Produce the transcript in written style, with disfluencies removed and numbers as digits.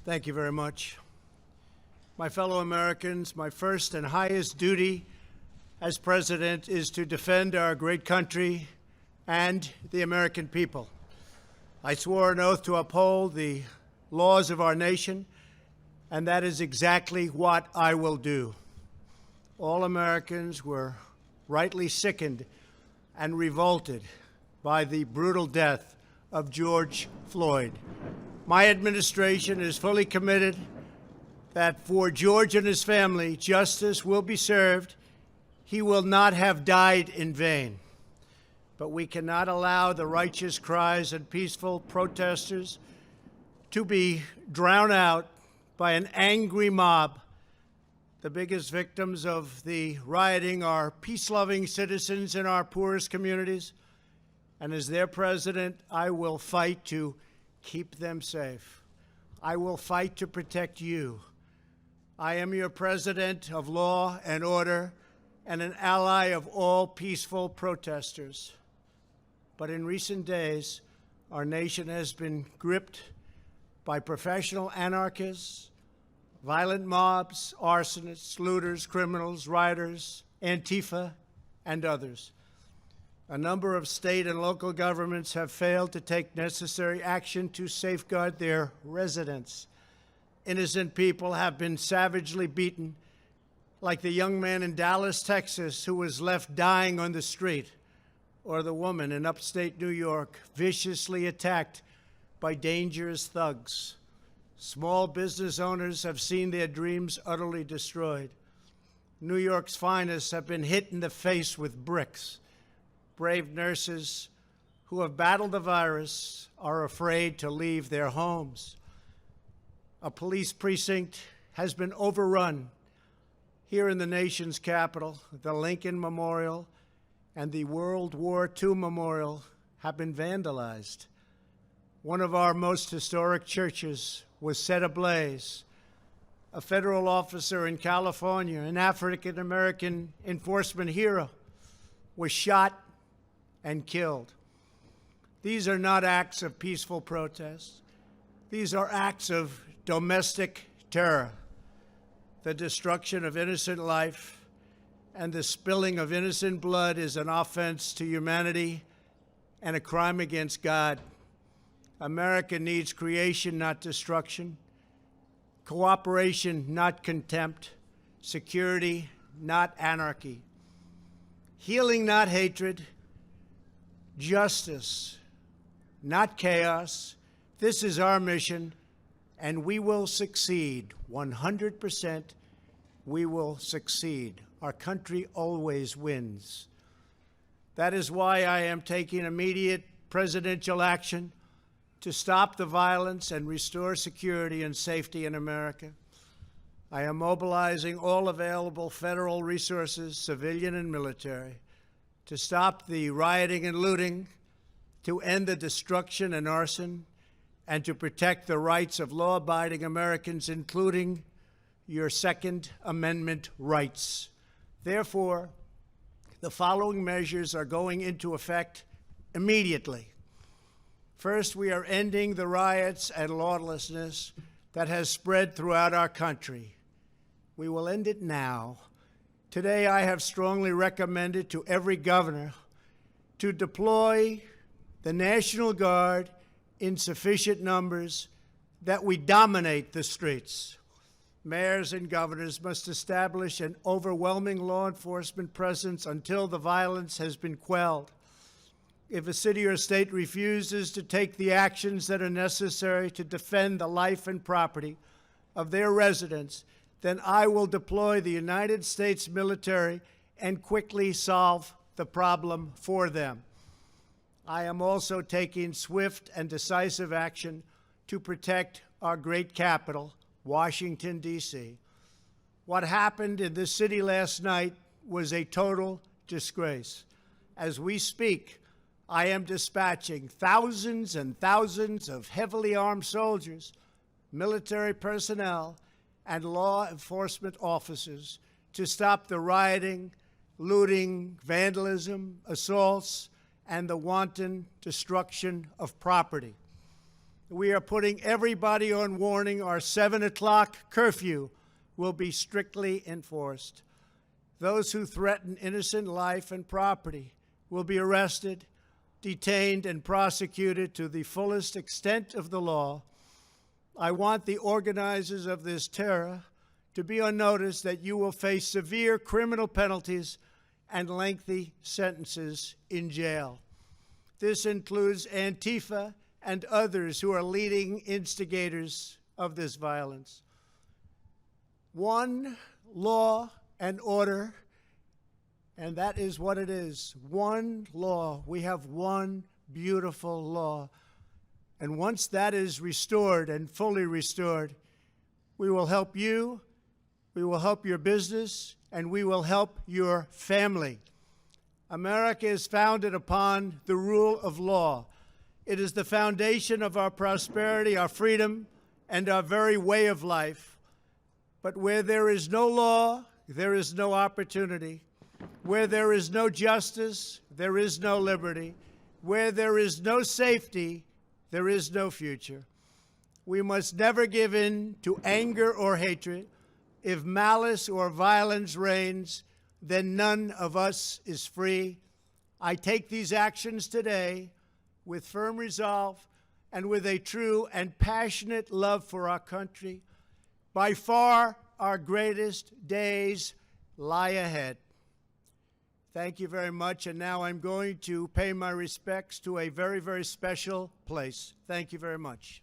Thank you very much. My fellow Americans, my first and highest duty as president is to defend our great country and the American people. I swore an oath to uphold the laws of our nation, and that is exactly what I will do. All Americans were rightly sickened and revolted by the brutal death of George Floyd. My administration is fully committed that for George and his family, justice will be served. He will not have died in vain. But we cannot allow the righteous cries and peaceful protesters to be drowned out by an angry mob. The biggest victims of the rioting are peace-loving citizens in our poorest communities. And as their president, I will fight to keep them safe. I will fight to protect you. I am your president of law and order and an ally of all peaceful protesters. But in recent days, our nation has been gripped by professional anarchists, violent mobs, arsonists, looters, criminals, rioters, Antifa, and others. A number of state and local governments have failed to take necessary action to safeguard their residents. Innocent people have been savagely beaten, like the young man in Dallas, Texas, who was left dying on the street, or the woman in upstate New York viciously attacked by dangerous thugs. Small business owners have seen their dreams utterly destroyed. New York's finest have been hit in the face with bricks. Brave nurses who have battled the virus are afraid to leave their homes. A police precinct has been overrun here in the nation's capital. The Lincoln Memorial and the World War II Memorial have been vandalized. One of our most historic churches was set ablaze. A federal officer in California, an African-American enforcement hero, was shot and killed. These are not acts of peaceful protest. These are acts of domestic terror. The destruction of innocent life and the spilling of innocent blood is an offense to humanity and a crime against God. America needs creation, not destruction, cooperation, not contempt, security, not anarchy, healing, not hatred, justice, not chaos. This is our mission, and we will succeed. 100%, we will succeed. Our country always wins. That is why I am taking immediate presidential action to stop the violence and restore security and safety in America. I am mobilizing all available federal resources, civilian and military, to stop the rioting and looting, to end the destruction and arson, and to protect the rights of law-abiding Americans, including your Second Amendment rights. Therefore, the following measures are going into effect immediately. First, we are ending the riots and lawlessness that has spread throughout our country. We will end it now. Today, I have strongly recommended to every governor to deploy the National Guard in sufficient numbers that we dominate the streets. Mayors and governors must establish an overwhelming law enforcement presence until the violence has been quelled. If a city or state refuses to take the actions that are necessary to defend the life and property of their residents, then I will deploy the United States military and quickly solve the problem for them. I am also taking swift and decisive action to protect our great capital, Washington, D.C. What happened in this city last night was a total disgrace. As we speak, I am dispatching thousands and thousands of heavily armed soldiers, military personnel, and law enforcement officers to stop the rioting, looting, vandalism, assaults, and the wanton destruction of property. We are putting everybody on warning. Our 7 o'clock curfew will be strictly enforced. Those who threaten innocent life and property will be arrested, detained, and prosecuted to the fullest extent of the law. I want the organizers of this terror to be on notice that you will face severe criminal penalties and lengthy sentences in jail. This includes Antifa and others who are leading instigators of this violence. One law and order, and that is what it is. One law. We have one beautiful law. And once that is restored and fully restored, we will help you, we will help your business, and we will help your family. America is founded upon the rule of law. It is the foundation of our prosperity, our freedom, and our very way of life. But where there is no law, there is no opportunity. Where there is no justice, there is no liberty. Where there is no safety, there is no future. We must never give in to anger or hatred. If malice or violence reigns, then none of us is free. I take these actions today with firm resolve and with a true and passionate love for our country. By far, our greatest days lie ahead. Thank you very much, and now I'm going to pay my respects to a very, very special place. Thank you very much.